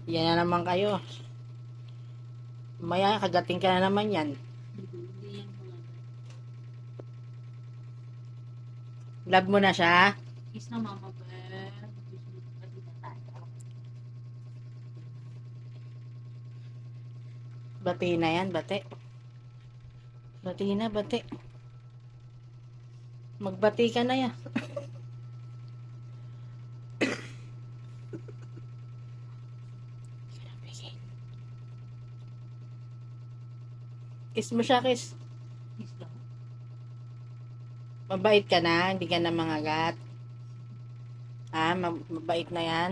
Yan na naman kayo. Maya, kagating ka na naman yan. Hindi yan mga Love mo na siya? kiss na mama bear. Bati na yan, bati. Bati na, bati. Magbati ka na yan. Kiss mo siya, kiss. Kiss daw. Mabait ka na, hindi ka na mangagat. Mabait na yan.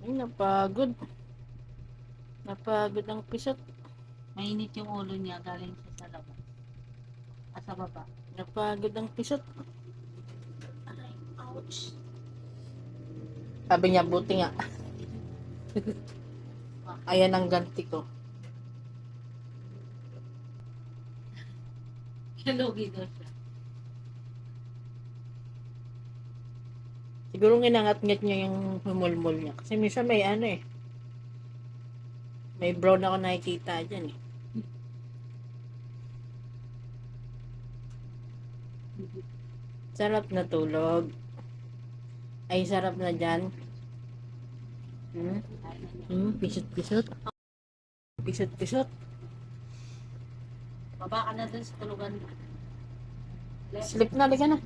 Ay, napagod. Napagod ang pisot. Mainit yung ulo niya galing siya sa labas. At sa baba. Napagod ang pisot. Aray, ouch. Sabi niya, buti nga. Ayan ang ganti ko. Lugi daw siya. Siguro nginangat-ngat niya yung humulmul niya. Kasi minsan may ano eh. May brown ako nakikita dyan eh. Sarap na tulog. Ay, sarap na dyan. Pisot-pisot. Pisot-pisot. Baba ka na dun sa tulugan. Sleep na, liga na.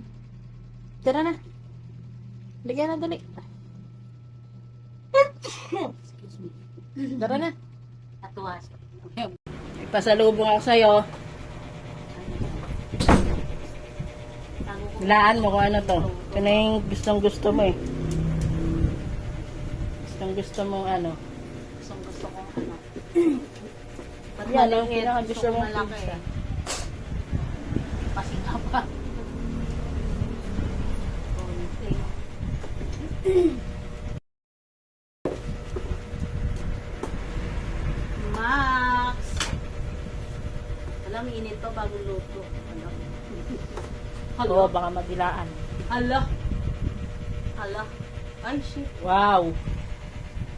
Tara na. Liga na, dali. Excuse me. Tara na. Natuwa siya. Ipasalubong ako sa'yo. Laan mo kung ano to. Ito na yung gustong gusto mo eh. Gustong gusto mo ano. Gusto kong ano. Ba't Yan, ang maliit? pinaka gusto mong malaki pizza. eh. Pasinga pa. Max! Alam, init pa bagong luto. Ano? Oo, baka madilaan. Hala! Hala! Ay, shit. Wow.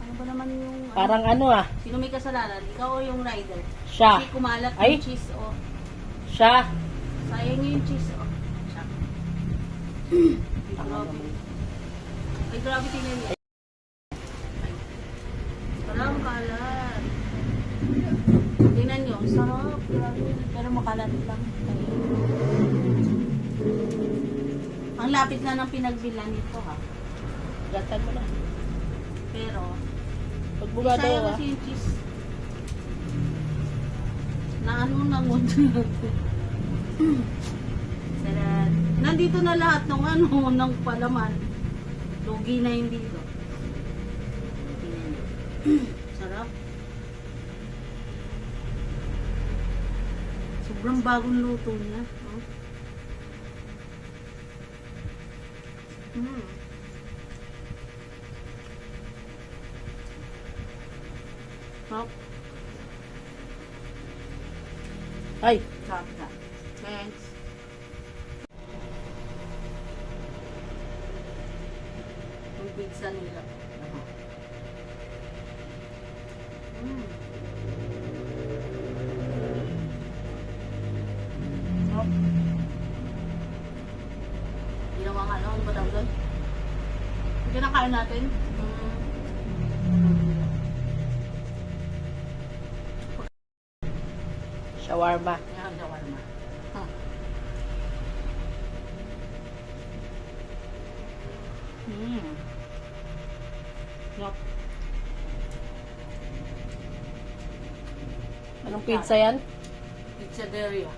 Ano ba naman yung... Parang ano ah. Sino may kasalanan? Ikaw o yung rider? Siya. Kasi kumalat Ay. yung cheese o... Siya. Sayang yung cheese o... Siya. Ay, grabe. Ay, grabe tingnan niya. Ay. Parang kalat. Tingnan niyo, ang sarap. Grabe. Pero makalat lang. Ay. Ang lapit na ng pinagbilan nito ha. Gatan mo na. Pero... Pagbugado sayang ah. kasi yung cheese. Na ano nangon. Sarap. Nandito na lahat ng ano, ng palaman. Lugi na yung dito. Tingnan niyo. Sarap. Sobrang bagong luto niya. Oh. Mm. Sarap. Ay. Sarap na. Thanks. Yung pizza nila. Mm. Sarap. Ginawang ano, ano ba tawag doon? Yung kinakain natin. Shawarma. Yan, shawarma. Huh. Yup. Anong pizza yan? Pizzaderia.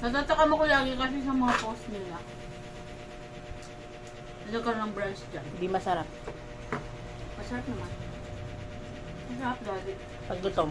Natataka mo ko lagi kasi sa mga post nila. Nagkaroon ng branch dyan. Hindi masarap. Masarap naman. Masarap lagi. Pag gutom.